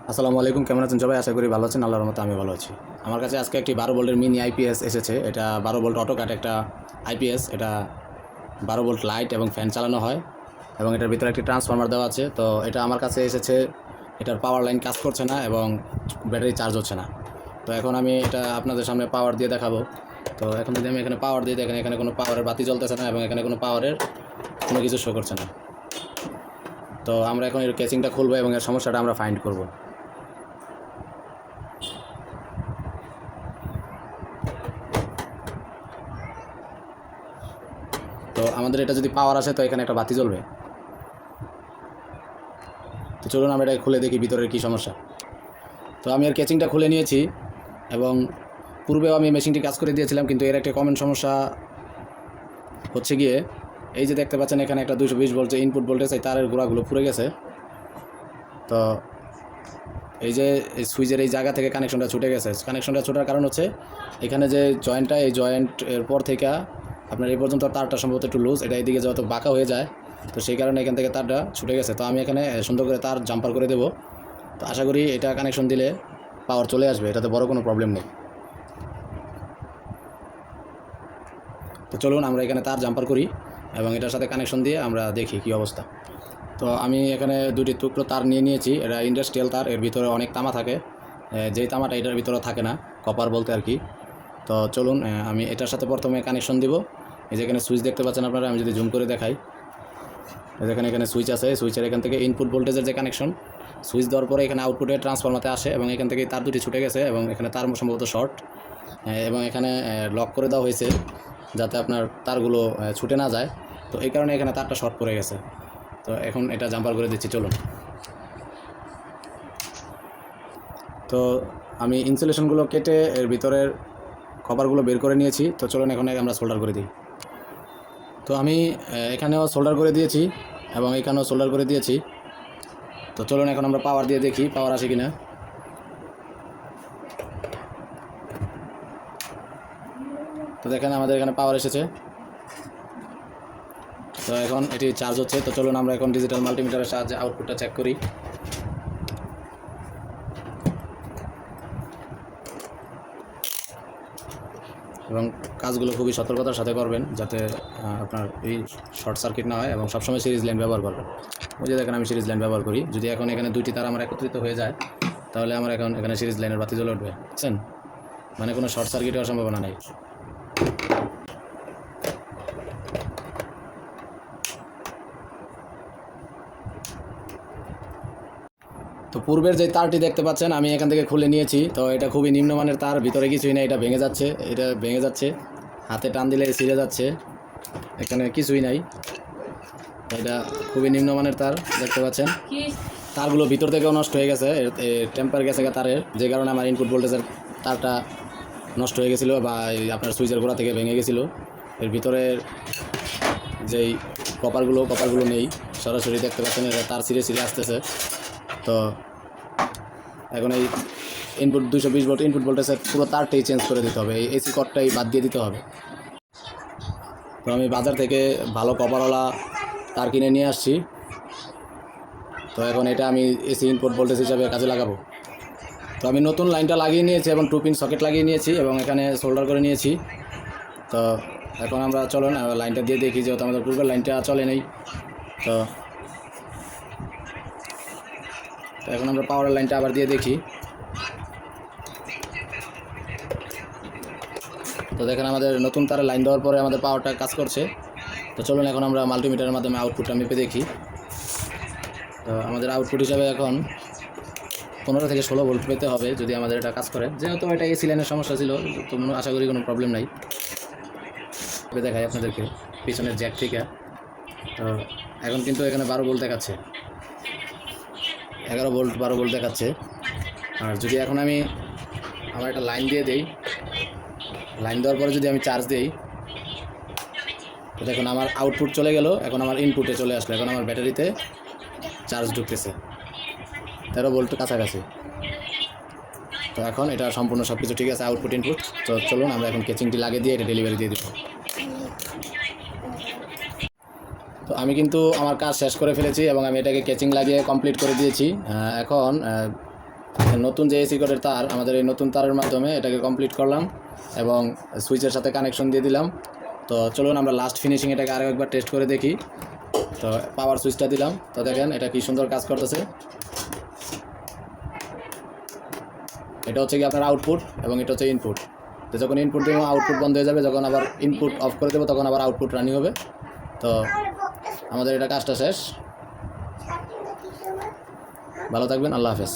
আসসালামু আলাইকুম, কেমন আছেন সবাই? আশা করি ভালো আছেন। আল্লাহর রহমতে আমি ভালো আছি। আমার কাছে আজকে একটি 12 ভোল্টের মিনি আইপিএস এসেছে। এটা 12 ভোল্ট অটো কাট একটা আইপিএস। এটা 12 ভোল্ট লাইট এবং ফ্যান চালানো হয় এবং এটার ভিতরে একটি ট্রান্সফরমার দেওয়া আছে। তো এটা আমার কাছে এসেছে, এটার পাওয়ার লাইন কাজ করছে না এবং ব্যাটারি চার্জ হচ্ছে না। তো এখন আমি এটা আপনাদের সামনে পাওয়ার দিয়ে দেখাবো। তো এখন যদি আমি এখানে পাওয়ার দিয়ে দেখেন, এখানে কোনো পাওয়ারের বাতি জ্বলতেছে না এবং এখানে কোনো পাওয়ারের কোনো কিছু শো করছে না। তো আমরা এখন এর কেসিংটা খুলবো এবং এর সমস্যাটা আমরা ফাইন্ড করব। তো আমাদের এটা যদি পাওয়ার আসে তো এখানে একটা বাতি জ্বলবে। তো চলুন আমরা এটা খুলে দেখি ভিতরের কী সমস্যা। তো আমি এর কেচিংটা খুলে নিয়েছি এবং পূর্বেও আমি মেশিনটি কাজ করে দিয়েছিলাম, কিন্তু এর একটা কমন সমস্যা হচ্ছে গিয়ে এই যে দেখতে পাচ্ছেন এখানে একটা 220 ভোল্টের ইনপুট ভোল্টেজ, এই তারের গোড়াগুলো পুড়ে গেছে। তো এই যে এই সুইচের এই জায়গা থেকে কানেকশনটা ছুটে গেছে। কানেকশনটা ছোটার কারণ হচ্ছে এখানে যে জয়েন্টটা, এই জয়েন্টের পর থেকে আপনার এই পর্যন্ত তারটা সম্ভবত একটু লুজ, এটা এইদিকে যত বাঁকা হয়ে যায়, তো সেই কারণে এখান থেকে তারটা ছুটে গেছে। তো আমি এখানে সুন্দর করে তার জাম্পার করে দেবো। তো আশা করি এটা কানেকশন দিলে পাওয়ার চলে আসবে, এটাতে বড় কোনো প্রবলেম নেই। তো চলুন আমরা এখানে তার জাম্পার করি এবং এটার সাথে কানেকশন দিয়ে আমরা দেখি কী অবস্থা। তো আমি এখানে দুটি টুকরো তার নিয়ে নিয়েছি। এটা ইন্ডাস্ট্রিয়াল তার, এর ভিতরে অনেক তামা থাকে, যেই তামাটা এটার ভিতরে থাকে না, কপার বলতে আর কি। তো চলুন আমি এটার সাথে প্রথমে কানেকশন দিব। এই যে এখানে সুইচ দেখতে পাচ্ছেন আপনারা, আমি যদি জুম করে দেখাই, যেখানে এখানে সুইচ আছে, সুইচের এখান থেকে ইনপুট ভোল্টেজের যে কানেকশন, সুইচ দেওয়ার পরে এখানে আউটপুটে ট্রান্সফরমাতে আসে এবং এখান থেকে তার দুটি ছুটে গেছে এবং এখানে তার সম্ভবত শর্ট, এবং এখানে লক করে দেওয়া হয়েছে যাতে আপনার তারগুলো ছুটে না যায়। তো এই কারণে এখানে তারটা শর্ট পড়ে গেছে। তো এখন এটা জাম্পার করে দিচ্ছি, চলুন। তো আমি ইনসুলেশনগুলো কেটে এর ভিতরের কভারগুলো বের করে নিয়েছি। তো চলুন এখন আমরা সোল্ডার করে দিই। তো আমি এখানেও সোল্ডার করে দিয়েছি এবং এখানেও সোল্ডার করে দিয়েছি। তো চলুন এখন আমরা পাওয়ার দিয়ে দেখি পাওয়ার আসে কিনা। তো দেখেন আমাদের এখানে পাওয়ার এসেছে। তো এখন এটি চার্জ হচ্ছে। তো চলুন আমরা এখন ডিজিটাল মাল্টিমিটারের সাহায্যে আউটপুটটা চেক করি। এবং কাজগুলো খুবই সতর্কতার সাথে করবেন যাতে আপনার এই শর্ট সার্কিট না হয়, এবং সবসময় সিরিজ লাইন ব্যবহার করবেন। ওই যে দেখেন আমি সিরিজ লাইন ব্যবহার করি। যদি এখন এখানে দুইটি তার আমার একত্রিত হয়ে যায় তাহলে আমার এখন এখানে সিরিজ লাইনের বাতি জ্বলে উঠবে, বুঝছেন? মানে কোনো শর্ট সার্কিট হওয়ার সম্ভাবনা নেই। তো পূর্বের যে তারটি দেখতে পাচ্ছেন আমি এখান থেকে খুলে নিয়েছি। তো এটা খুবই নিম্নমানের তার, ভিতরে কিছুই নাই, এটা ভেঙে যাচ্ছে, এটা ভেঙে যাচ্ছে, হাতে টান দিলে ছিঁড়ে যাচ্ছে, এখানে কিছুই নাই। এটা খুবই নিম্নমানের তার দেখতে পাচ্ছেন। তারগুলো ভিতর থেকেও নষ্ট হয়ে গেছে, টেম্পার গেছে তারের, যে কারণে আমার ইনপুট ভোল্টেজের তারটা নষ্ট হয়ে গেছিলো বা আপনার সুইচের গোড়া থেকে ভেঙে গেছিলো। এর ভিতরের যেই কপারগুলো নেই, সরাসরি দেখতে পাচ্ছেন এটা তার ছিঁড়ে আসতেছে। তো এখন এই ইনপুট 220 ভোল্ট ইনপুট ভোল্টেজের পুরো তারটাই চেঞ্জ করে দিতে হবে, এই এসি কর্ডটাই বাদ দিয়ে দিতে হবে। তো আমি বাজার থেকে ভালো কপারওয়ালা তার কিনে নিয়ে আসছি। তো এখন এটা আমি এসি ইনপুট ভোল্টেজ হিসাবে কাজে লাগাবো। তো আমি নতুন লাইনটা লাগিয়ে নিয়েছি এবং 2 পিন সকেট লাগিয়ে নিয়েছি এবং এখানে সোল্ডার করে নিয়েছি। তো এখন আমরা চলুন লাইনটা দিয়ে দেখি, যেহেতু আমাদের পূর্বের লাইনটা চলে নেই। তো এখন আমরা পাওয়ারের লাইনটা আবার দিয়ে দেখি। তো দেখেন আমাদের নতুন তারে লাইন দেওয়ার পরে আমাদের পাওয়ারটা কাজ করছে। তো চলুন এখন আমরা মাল্টিমিটারের মাধ্যমে আউটপুটটা মেপে দেখি। তো আমাদের আউটপুট হিসাবে এখন 15 থেকে 16 ভোল্ট পেতে হবে যদি আমাদের এটা কাজ করে। যেহেতু এটা এসি লাইনের সমস্যা ছিল, তো আশা করি কোনো প্রবলেম নাই। দেখাই আপনাদেরকে পিছনের জ্যাক থেকে। তো এখন কিন্তু এখানে 12 ভোল্ট দেখাচ্ছে, 11 ভোল্ট 12 ভোল্ট দেখাচ্ছে। আর যদি এখন আমি আমার একটা লাইন দিয়ে দেই, লাইন দেওয়ার পরে যদি আমি চার্জ দিই, তো দেখুন আমার আউটপুট চলে গেল, এখন আমার ইনপুটে চলে আসলো। এখন আমার ব্যাটারিতে চার্জ ঢুকতেছে 13 ভোল্ট কাছাকাছি। তো এখন এটা সম্পূর্ণ সব কিছু ঠিক আছে, আউটপুট ইনপুট। তো চলুন আমরা এখন কেচিংটি লাগিয়ে দিয়ে এটা ডেলিভারি দিয়ে দেবো। তো আমি কিন্তু আমার কাজ শেষ করে ফেলেছি এবং আমি এটাকে কেচিং লাগিয়ে কমপ্লিট করে দিয়েছি। এখন নতুন যে এসি কোডের তার, আমাদের এই নতুন তারের মাধ্যমে এটাকে কমপ্লিট করলাম এবং সুইচের সাথে কানেকশন দিয়ে দিলাম। তো চলুন আমরা লাস্ট ফিনিশিং এটাকে আরও একবার টেস্ট করে দেখি। তো পাওয়ার সুইচটা দিলাম, তো দেখেন এটা কি সুন্দর কাজ করতেছে। এটা হচ্ছে কি আপনার আউটপুট এবং এটা হচ্ছে ইনপুট। তো যখন ইনপুট দেবো আউটপুট বন্ধ হয়ে যাবে, যখন আবার ইনপুট অফ করে দেবো তখন আবার আউটপুট রানিং হবে। তো আমাদের এটা কাজটা শেষ। ভালো থাকবেন, আল্লাহ হাফেজ।